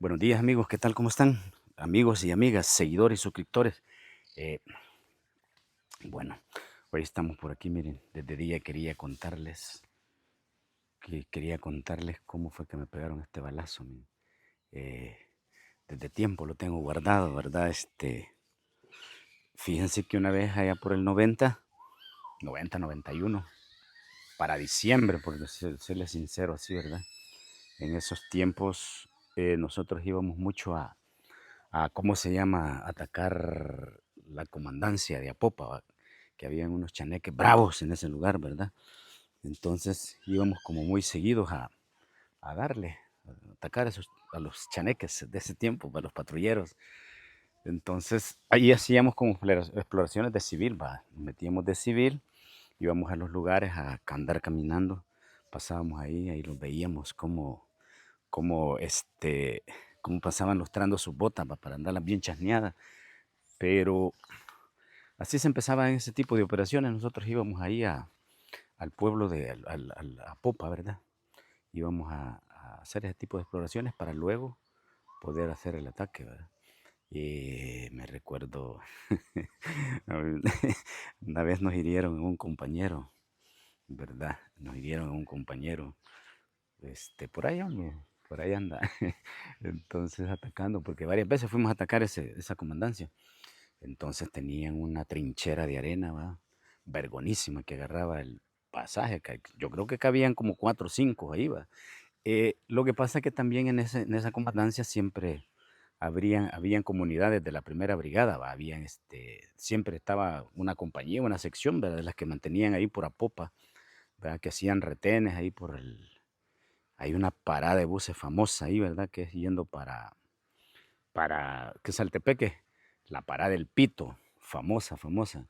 Buenos días amigos, ¿qué tal? ¿Cómo están? Amigos y amigas, seguidores, suscriptores. Eh, bueno, hoy estamos por aquí, miren, desde día quería contarles cómo fue que me pegaron este balazo. Miren. Eh, Desde tiempo lo tengo guardado, ¿verdad? Fíjense que una vez allá por el 91, para diciembre, por serles sincero así, ¿verdad? En esos tiempos nosotros íbamos mucho a ¿cómo se llama? Atacar la comandancia de Apopa, ¿va? Que habían unos chaneques bravos en ese lugar, ¿verdad? Entonces íbamos como muy seguidos a darle, a atacar a los chaneques de ese tiempo, a los patrulleros. Entonces ahí hacíamos como exploraciones de civil, ¿va? Nos metíamos de civil, íbamos a los lugares a andar caminando, pasábamos ahí los veíamos como, cómo pasaban lustrando sus botas, ¿va? Para andarlas bien chasneadas. Pero así se empezaba en ese tipo de operaciones. Nosotros íbamos ahí al pueblo a Popa, ¿verdad? Íbamos a hacer ese tipo de exploraciones para luego poder hacer el ataque, ¿verdad? Y me recuerdo, una vez nos hirieron a un compañero, ¿verdad? Nos hirieron a un compañero, por ahí, hombre, por ahí anda. Entonces atacando, porque varias veces fuimos a atacar esa comandancia. Entonces tenían una trinchera de arena, ¿va? Vergonísima que agarraba el pasaje. Yo creo que cabían como 4 o 5 ahí, ¿va? Lo que pasa es que también en esa comandancia siempre habían comunidades de la primera brigada, ¿va? Siempre estaba una compañía, una sección, ¿verdad? De las que mantenían ahí por Apopa, ¿verdad? Que hacían retenes ahí hay una parada de buses famosa ahí, ¿verdad? Que es yendo que es Saltepeque, la parada del Pito, famosa, famosa.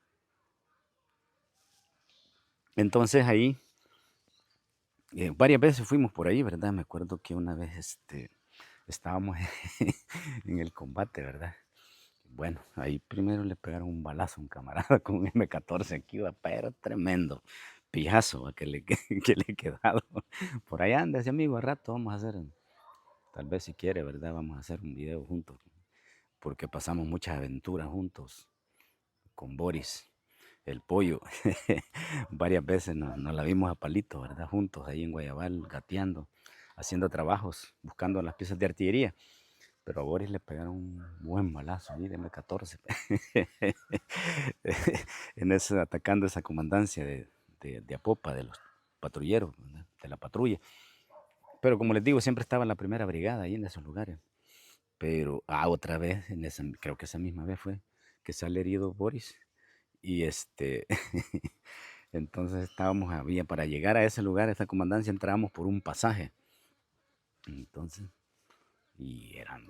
Entonces ahí, varias veces fuimos por ahí, ¿verdad? Me acuerdo que una vez estábamos en el combate, ¿verdad? Bueno, ahí primero le pegaron un balazo a un camarada con un M14 aquí, va, pero tremendo pijazo va, que le he quedado. Por allá anda ese amigo, al rato vamos a hacer, tal vez si quiere, ¿verdad? Vamos a hacer un video juntos, porque pasamos muchas aventuras juntos con Boris, el pollo. Varias veces nos la vimos a palito, ¿verdad? Juntos ahí en Guayabal, gateando, haciendo trabajos, buscando las piezas de artillería. Pero a Boris le pegaron un buen balazo ahí de M14. Atacando esa comandancia de Apopa, de los patrulleros, ¿verdad? De la patrulla. Pero como les digo, siempre estaba la primera brigada ahí en esos lugares. Pero otra vez, creo que esa misma vez fue que sale herido Boris. Y entonces para llegar a ese lugar, a esa comandancia, entrábamos por un pasaje. Entonces, y eran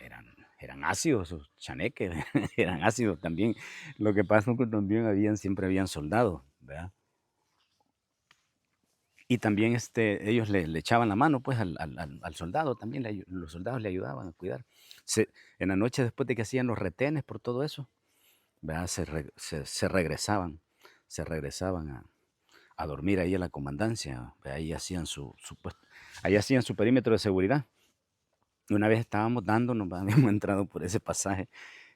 ácidos esos chaneques, eran ácidos también. Lo que pasa es que también siempre habían soldados, ¿verdad? Y también ellos le echaban la mano pues al soldado, también los soldados le ayudaban a cuidar. En la noche después de que hacían los retenes por todo eso, ¿verdad? Se regresaban a dormir ahí a la comandancia, ¿verdad? Ahí hacían su perímetro de seguridad. Una vez estábamos dándonos, ¿verdad? Habíamos entrado por ese pasaje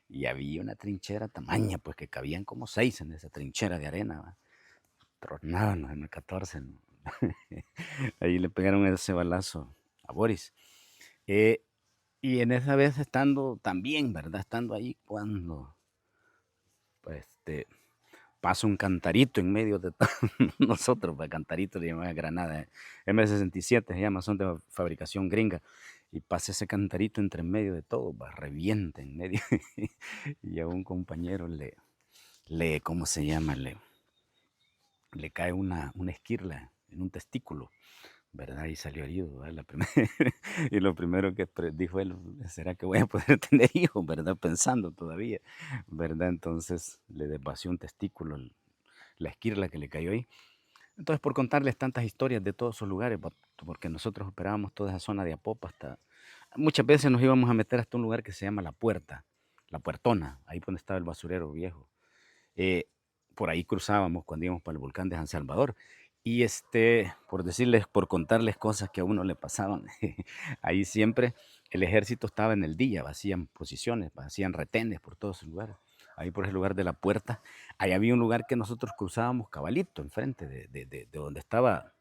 y había una trinchera tamaña, pues que cabían como 6 en esa trinchera de arena, ¿va? Tronaban en el 14, ¿no? Ahí le pegaron ese balazo a Boris. Eh, y en esa vez estando también, ¿verdad? Estando ahí cuando, pues, pasa un cantarito en medio de todos nosotros, pues, cantarito le llaman a Granada, M67 se llama, son de fabricación gringa, y pasa ese cantarito entre medio de todo, va, revienta en medio, y a un compañero ¿cómo se llama? Le cae una esquirla en un testículo, ¿verdad? Y salió herido, ¿verdad? Y lo primero que dijo él, ¿será que voy a poder tener hijos, verdad? Pensando todavía, ¿verdad? Entonces le desvació un testículo, la esquirla que le cayó ahí. Entonces, por contarles tantas historias de todos esos lugares, porque nosotros operábamos toda esa zona de Apopa muchas veces nos íbamos a meter hasta un lugar que se llama La Puerta, La Puertona, ahí donde estaba el basurero viejo. Eh, por ahí cruzábamos cuando íbamos para el volcán de San Salvador. Y por decirles, por contarles cosas que a uno le pasaban, ahí siempre el ejército estaba en el día, hacían posiciones, hacían retenes por todos esos lugares. Ahí por el lugar de la puerta, ahí había un lugar que nosotros cruzábamos cabalito enfrente de donde estaba,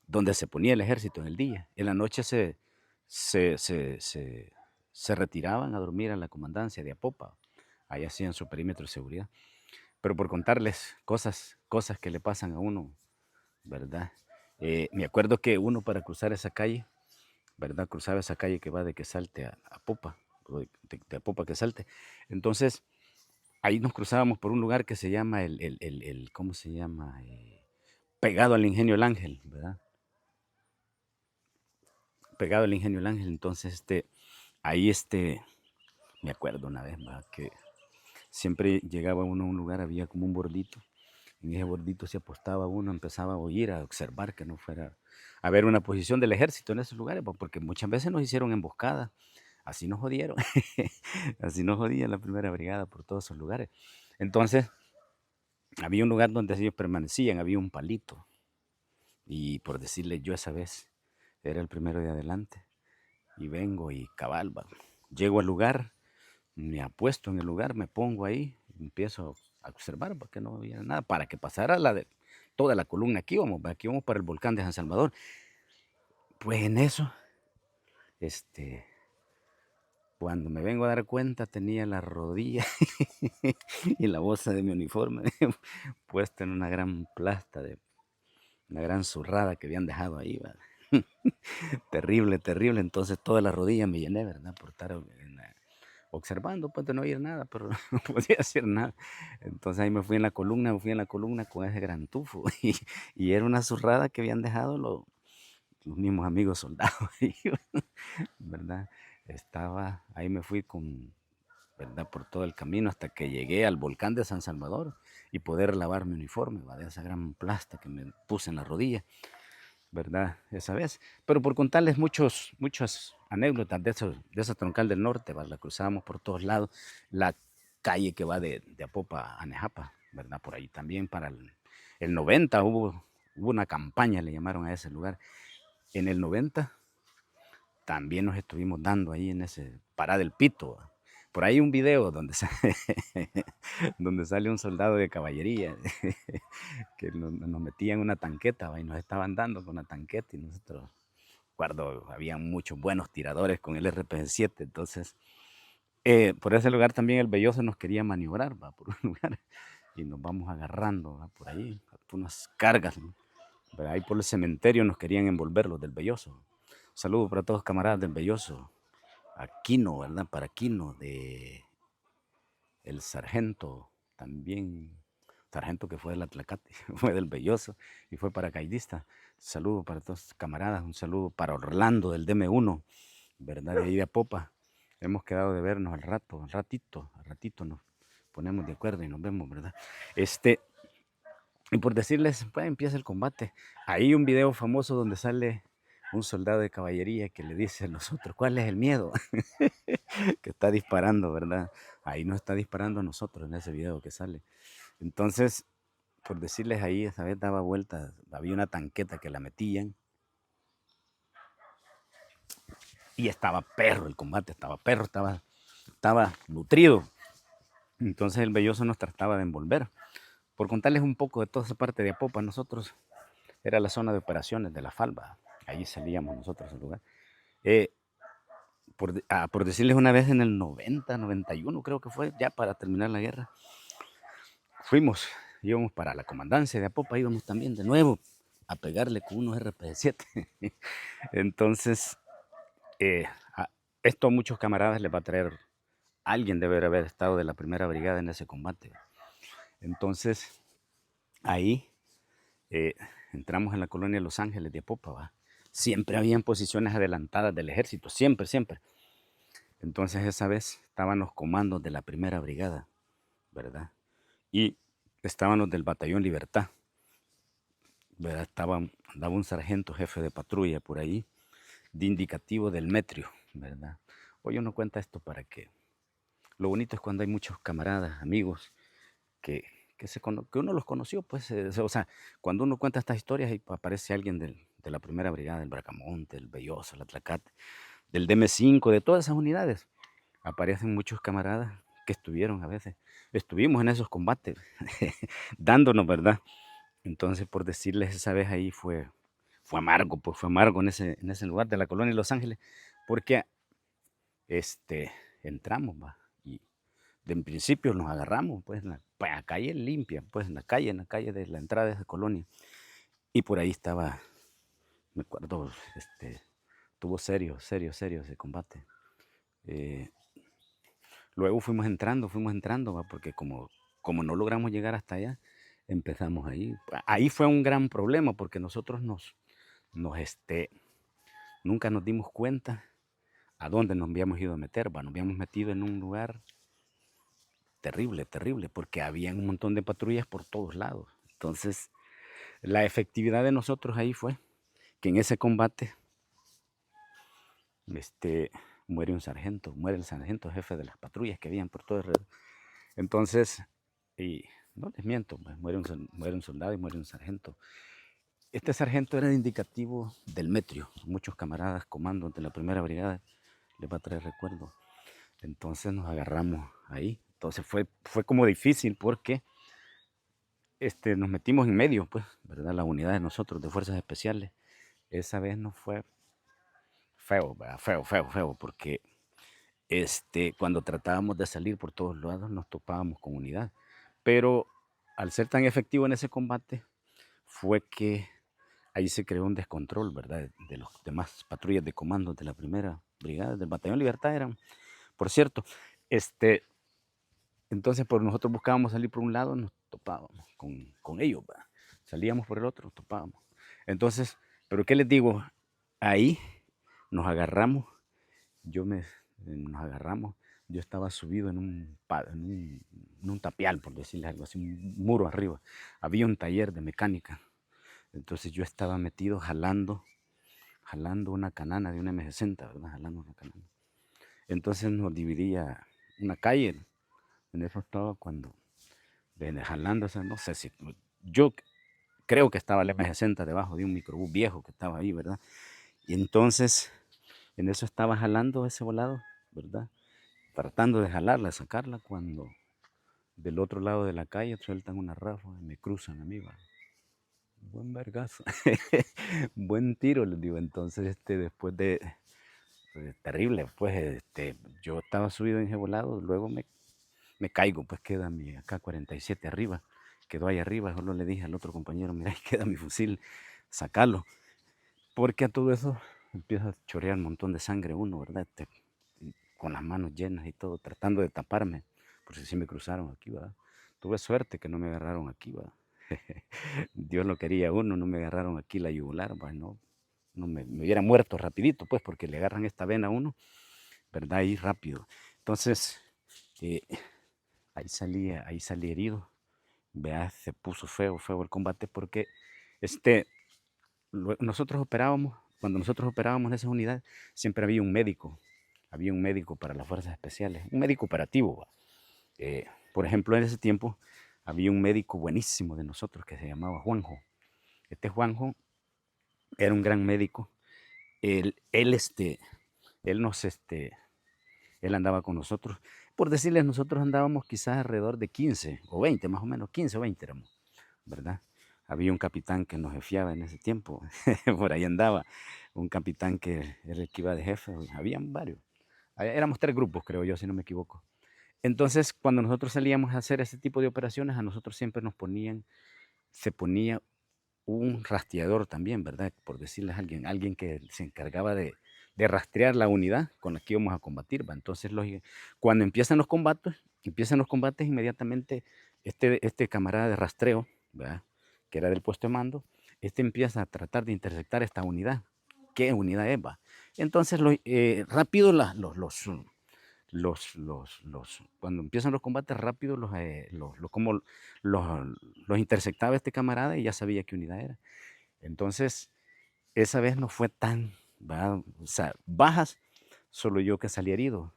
donde se ponía el ejército en el día. En la noche se, se, se, se retiraban a dormir a la comandancia de Apopa. Ahí hacían su perímetro de seguridad. Pero por contarles cosas que le pasan a uno, ¿verdad? Me acuerdo que uno para cruzar esa calle, ¿verdad? Cruzaba esa calle que va de Quesalte a Popa, o de Popa a Quesalte. Entonces, ahí nos cruzábamos por un lugar que se llama ¿cómo se llama? Pegado al Ingenio El Ángel, ¿verdad? Pegado al Ingenio El Ángel. Entonces, ahí, me acuerdo una vez, ¿verdad? Que siempre llegaba uno a un lugar, había como un bordito. En ese bordito se apostaba uno, empezaba a oír, a observar que no fuera a ver una posición del ejército en esos lugares, porque muchas veces nos hicieron emboscadas. Así nos jodieron. Así nos jodía la primera brigada por todos esos lugares. Entonces, había un lugar donde ellos permanecían, había un palito. Y por decirle, yo esa vez era el primero de adelante. Y vengo y cabalba. Llego al lugar, me apuesto en el lugar, me pongo ahí, empiezo a observar porque no había nada, para que pasara toda la columna. Aquí vamos para el volcán de San Salvador. Pues en eso, este, cuando me vengo a dar cuenta, tenía la rodilla y la bolsa de mi uniforme puesta en una gran plasta, una gran zurrada que habían dejado ahí, ¿verdad? Terrible, terrible. Entonces toda la rodilla me llené, ¿verdad? Por estar observando, pues de no oír nada, pero no podía hacer nada. Entonces ahí me fui en la columna con ese gran tufo. Y era una zurrada que habían dejado los mismos amigos soldados, ¿verdad? Ahí me fui ¿verdad? Por todo el camino hasta que llegué al volcán de San Salvador y poder lavar mi uniforme, ¿verdad? Esa gran plasta que me puse en la rodilla, ¿verdad? Esa vez. Pero por contarles muchas anécdotas de esa troncal del norte, ¿verdad? La cruzábamos por todos lados. La calle que va de Apopa a Nejapa, ¿verdad? Por ahí también para el 90 hubo una campaña, le llamaron a ese lugar. En el 90 también nos estuvimos dando ahí en ese Pará del Pito. Por ahí un video donde donde sale un soldado de caballería que nos metía en una tanqueta, ¿va? Y nos estaban dando con la tanqueta y nosotros, guardo, había muchos buenos tiradores con el RPG-7, entonces por ese lugar también el Belloso nos quería maniobrar, ¿va? Por un lugar y nos vamos agarrando, ¿va? Por ahí, por unas cargas, ¿no? Pero ahí por el cementerio nos querían envolver los del Belloso. Un saludo para todos los camaradas del Belloso. Aquino, ¿verdad? Para Aquino, el sargento también, sargento que fue del Atlacate, fue del Belloso y fue paracaidista. Saludo para todos los camaradas, un saludo para Orlando del DM1, ¿verdad? De ahí de Apopa. Hemos quedado de vernos al ratito nos ponemos de acuerdo y nos vemos, ¿verdad? Y por decirles, pues empieza el combate. Hay un video famoso donde sale un soldado de caballería que le dice a nosotros, ¿cuál es el miedo? Que está disparando, ¿verdad? Ahí no está disparando a nosotros en ese video que sale. Entonces, por decirles ahí, esa vez daba vueltas, había una tanqueta que la metían y estaba perro el combate, estaba perro, estaba nutrido. Entonces el Belloso nos trataba de envolver. Por contarles un poco de toda esa parte de Apopa, nosotros era la zona de operaciones de la Falva. Ahí salíamos nosotros al lugar. Eh, por decirles una vez en el 90, 91 creo que fue, ya para terminar la guerra, íbamos para la comandancia de Apopa, íbamos también de nuevo a pegarle con unos RPG-7. Entonces, eh, a, esto a muchos camaradas les va a traer, alguien debe haber estado de la primera brigada en ese combate. Entonces, ahí eh, entramos en la colonia Los Ángeles de Apopa, ¿va? Siempre habían posiciones adelantadas del ejército, siempre, siempre. Entonces esa vez estaban los comandos de la primera brigada, ¿verdad? Y estaban los del batallón Libertad, ¿verdad? Andaba un sargento jefe de patrulla por ahí, de indicativo del metrio, ¿verdad? Hoy uno cuenta esto para que... Lo bonito es cuando hay muchos camaradas, amigos, que que uno los conoció, pues, o sea, cuando uno cuenta estas historias y aparece alguien de la primera brigada, del Bracamonte, del Belloso, el Atlacate, del DM5, de todas esas unidades, aparecen muchos camaradas que estuvieron a veces, estuvimos en esos combates, dándonos, ¿verdad? Entonces, por decirles, esa vez ahí fue amargo, pues fue amargo en ese lugar de la colonia de Los Ángeles, porque este, entramos, va, y de en principio nos agarramos, pues, en la calle limpia, pues, en la calle de la entrada de esa colonia, y por ahí estaba, me acuerdo, tuvo serio ese combate. Eh, Luego fuimos entrando, va, porque como no logramos llegar hasta allá, empezamos ahí. Ahí fue un gran problema porque nosotros nos, nunca nos dimos cuenta a dónde nos habíamos ido a meter, va. Nos habíamos metido en un lugar terrible, terrible, porque había un montón de patrullas por todos lados. Entonces, la efectividad de nosotros ahí fue que en ese combate, este, muere el sargento jefe de las patrullas que habían por todo alrededor. Entonces, y no les miento, pues, muere un soldado y muere un sargento. Este sargento era el indicativo del metrio. Muchos camaradas comandos de la primera brigada les va a traer recuerdo. Entonces nos agarramos ahí. Entonces fue como difícil porque nos metimos en medio, pues, ¿verdad? La unidad de nosotros, de fuerzas especiales. Esa vez nos fue feo, ¿verdad? Feo, porque cuando tratábamos de salir por todos lados nos topábamos con unidad. Pero al ser tan efectivo en ese combate, fue que ahí se creó un descontrol, ¿verdad? De los demás patrullas de comando de la primera brigada, del Batallón Libertad eran, por cierto, entonces por nosotros buscábamos salir por un lado, nos topábamos con ellos, ¿verdad? Salíamos por el otro, nos topábamos. Entonces, pero ¿qué les digo? Ahí nos agarramos, nos agarramos, yo estaba subido en un tapial, por decirle algo así, un muro arriba. Había un taller de mecánica. Entonces yo estaba metido jalando una canana de una M60, ¿verdad? Jalando una canana. Entonces nos dividía una calle. En eso estaba cuando, jalando, o sea, no sé si, yo creo que estaba el M60 debajo de un microbús viejo que estaba ahí, ¿verdad? Y entonces en eso estaba jalando ese volado, ¿verdad? Tratando de jalarla, sacarla, cuando del otro lado de la calle sueltan una ráfaga y me cruzan a mí, ¿va? Buen vergazo. Buen tiro, les digo. Entonces, después terrible, pues, yo estaba subido en ese volado, luego me caigo, pues queda mi AK-47 arriba, quedó ahí arriba, solo le dije al otro compañero, mira, ahí queda mi fusil, sacalo, porque a todo eso empieza a chorear un montón de sangre uno, ¿verdad? Con las manos llenas y todo, tratando de taparme, por si sí me cruzaron aquí, ¿verdad? Tuve suerte que no me agarraron aquí, ¿verdad? Dios lo quería uno, no me agarraron aquí la yugular, pues no me hubiera muerto rapidito, pues, porque le agarran esta vena a uno, ¿verdad? Ahí rápido. Entonces, eh, ahí salí herido, vea, se puso feo el combate porque, este, nosotros operábamos, cuando nosotros operábamos en esa unidad, siempre había un médico para las fuerzas especiales, un médico operativo, ¿va? Por ejemplo, en ese tiempo había un médico buenísimo de nosotros que se llamaba Juanjo. Este Juanjo era un gran médico. Él, él, este, él nos, él andaba con nosotros. Por decirles, nosotros andábamos quizás alrededor de 15 o 20, más o menos, 15 o 20 éramos, ¿verdad? Había un capitán que nos jefiaba en ese tiempo, por ahí andaba, un capitán que era el que iba de jefe, habían varios. Éramos 3 grupos, creo yo, si no me equivoco. Entonces, cuando nosotros salíamos a hacer ese tipo de operaciones, a nosotros siempre se ponía un rastreador también, ¿verdad? Por decirles a alguien que se encargaba de rastrear la unidad con la que íbamos a combatir, ¿va? Entonces, cuando empiezan los combates inmediatamente este camarada de rastreo, ¿verdad? Que era del puesto de mando, empieza a tratar de interceptar esta unidad. ¿Qué unidad es, va? Entonces, rápido cuando empiezan los combates rápido los interceptaba este camarada y ya sabía qué unidad era. Entonces, esa vez no fue tan, ¿verdad? O sea, bajas, solo yo que salí herido.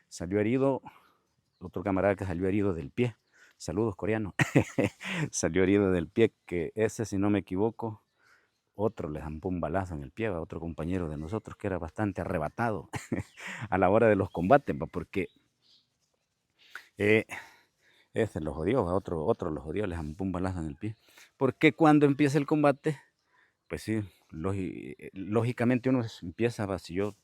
Salió herido, otro camarada que salió herido del pie. Saludos, coreano. Salió herido del pie, que ese, si no me equivoco, otro le zampó un balazo en el pie, a otro compañero de nosotros que era bastante arrebatado a la hora de los combates, porque eh, ese lo jodió, otro lo jodió, le zampó un balazo en el pie. Porque cuando empieza el combate, pues sí, lógicamente uno empieza, va, si yo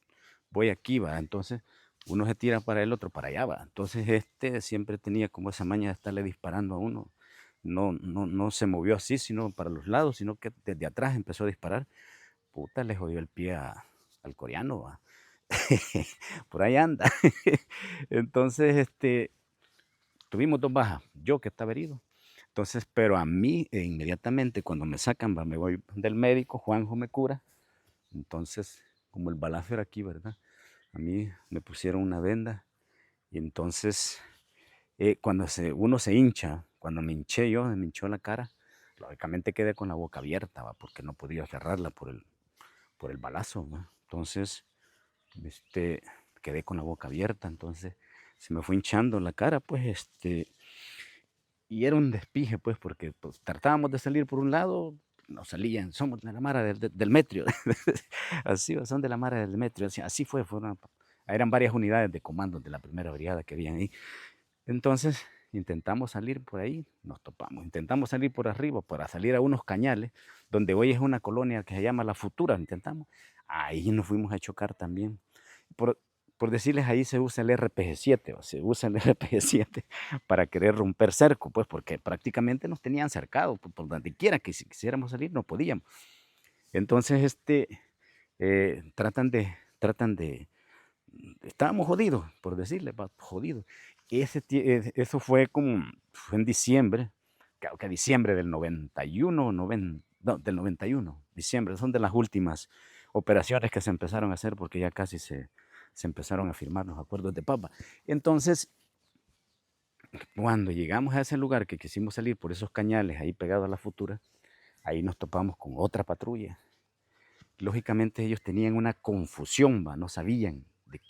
voy aquí, va, entonces uno se tira para el otro, para allá, va. Entonces este siempre tenía como esa maña de estarle disparando a uno. No se movió así, sino para los lados, sino que desde atrás empezó a disparar. Puta, le jodió el pie al coreano, va. Por ahí anda. Entonces, tuvimos 2 bajas, yo que estaba herido. Entonces, pero a mí inmediatamente cuando me sacan, va, me voy del médico, Juanjo me cura. Entonces, como el balazo era aquí, ¿verdad? A mí me pusieron una venda y entonces cuando uno se hincha, cuando me hinché yo, me hinchó la cara, lógicamente quedé con la boca abierta, ¿va? Porque no podía cerrarla por el balazo, ¿va? Entonces, este, quedé con la boca abierta, entonces se me fue hinchando la cara, pues, y era un despije, pues, porque pues, tratábamos de salir por un lado, no salían, somos de la Mara del Metro, así, son de la Mara del Metro, así fue, eran varias unidades de comandos de la primera brigada que habían ahí. Entonces, intentamos salir por ahí, nos topamos, intentamos salir por arriba para salir a unos cañales, donde hoy es una colonia que se llama La Futura, intentamos, ahí nos fuimos a chocar también. Por, por decirles, ahí se usa el RPG-7, o se usa el RPG-7 para querer romper cerco, pues porque prácticamente nos tenían cercado, por donde quiera que si quisiéramos salir no podíamos. Entonces, tratan de, estábamos jodidos, por decirle, jodidos. Eso fue fue en diciembre, creo que diciembre del 91, no, del 91, diciembre, son de las últimas operaciones que se empezaron a hacer porque ya casi se empezaron a firmar los acuerdos de paz. Entonces, cuando llegamos a ese lugar que quisimos salir por esos cañales ahí pegados a La Futura, ahí nos topamos con otra patrulla. Lógicamente ellos tenían una confusión, ¿va? No sabían de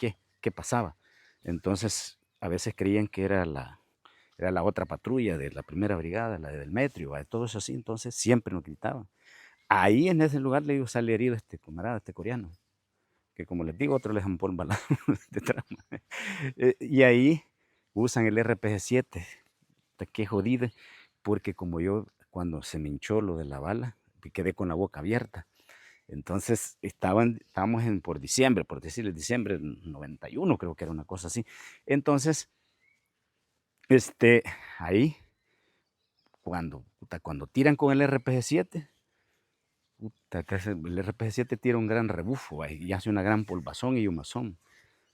qué pasaba. Entonces, a veces creían que era la otra patrulla de la primera brigada, la del Metro, ¿va? Todo eso así, entonces siempre nos gritaban. Ahí en ese lugar le digo, sale herido este camarada, este coreano, que como les digo, otro les zampó el balazo de trama. Y ahí usan el RPG-7, qué jodida, porque como yo, cuando se me hinchó lo de la bala, quedé con la boca abierta. Entonces estábamos por diciembre, por decirles diciembre del 91, creo que era una cosa así. Entonces, ahí, cuando tiran con el RPG-7, el RPG-7 tira un gran rebufo ahí, y hace una gran polvazón y humazón.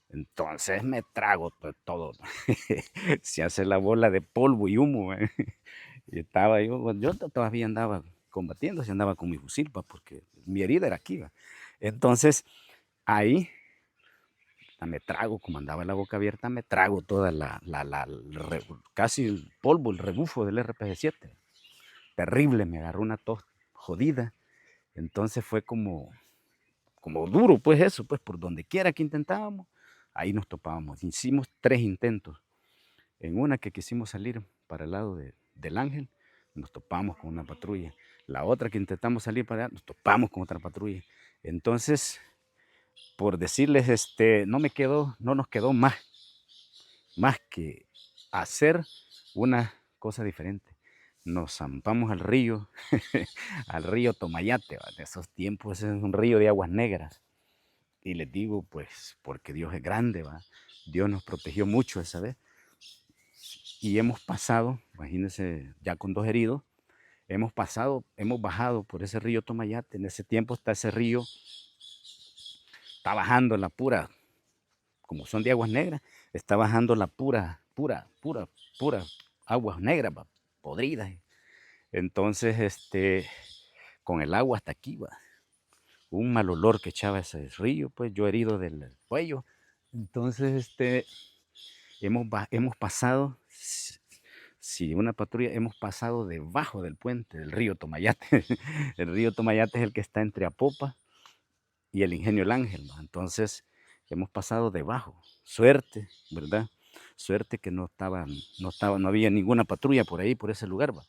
Entonces me trago todo. Se hace la bola de polvo y humo. Y estaba yo todavía andaba combatiendo, se andaba con mi fusil, porque mi herida era aquí. ¿Va? Entonces, ahí me trago, como andaba la boca abierta, me trago toda casi el polvo, el rebufo del RPG-7. Terrible, me agarró una tos jodida. Entonces fue como duro, pues eso, pues por donde quiera que intentábamos, ahí nos topábamos. Hicimos 3 intentos. En una que quisimos salir para el lado del Ángel, nos topamos con una patrulla. La otra que intentamos salir para allá, nos topamos con otra patrulla. Entonces, por decirles, no nos quedó más que hacer una cosa diferente. Nos zampamos al río, al río Tomayate, ¿va? En esos tiempos es un río de aguas negras. Y les digo, pues, porque Dios es grande, ¿va? Dios nos protegió mucho esa vez. Y hemos pasado, imagínense, ya con 2 heridos, hemos bajado por ese río Tomayate. En ese tiempo ese río, está bajando la pura, como son de aguas negras, está bajando la pura aguas negras, podridas. Entonces, con el agua hasta aquí, un mal olor que echaba ese río, pues yo herido del cuello. Entonces, hemos pasado, si una patrulla, hemos pasado debajo del puente del río Tomayate. El río Tomayate es el que está entre Apopa y el Ingenio El Ángel, ¿no? Entonces, hemos pasado debajo. Suerte, ¿verdad? Suerte que no había ninguna patrulla por ahí, por ese lugar, va.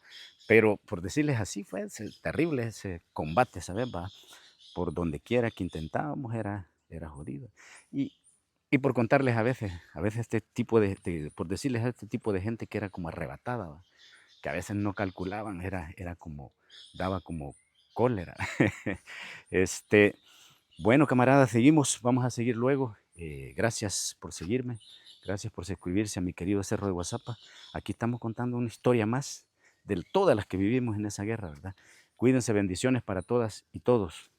Pero por decirles así, fue terrible ese combate, ¿sabes? Va. Por donde quiera que intentábamos era jodido. Y, y por contarles a veces este tipo por decirles a este tipo de gente que era como arrebatada, ¿va? Que a veces no calculaban, era como, daba como cólera. Este, bueno, camaradas, seguimos, vamos a seguir luego. Gracias por seguirme, gracias por suscribirse a mi querido Cerro de Guazapa. Aquí estamos contando una historia más de todas las que vivimos en esa guerra, ¿verdad? Cuídense, bendiciones para todas y todos.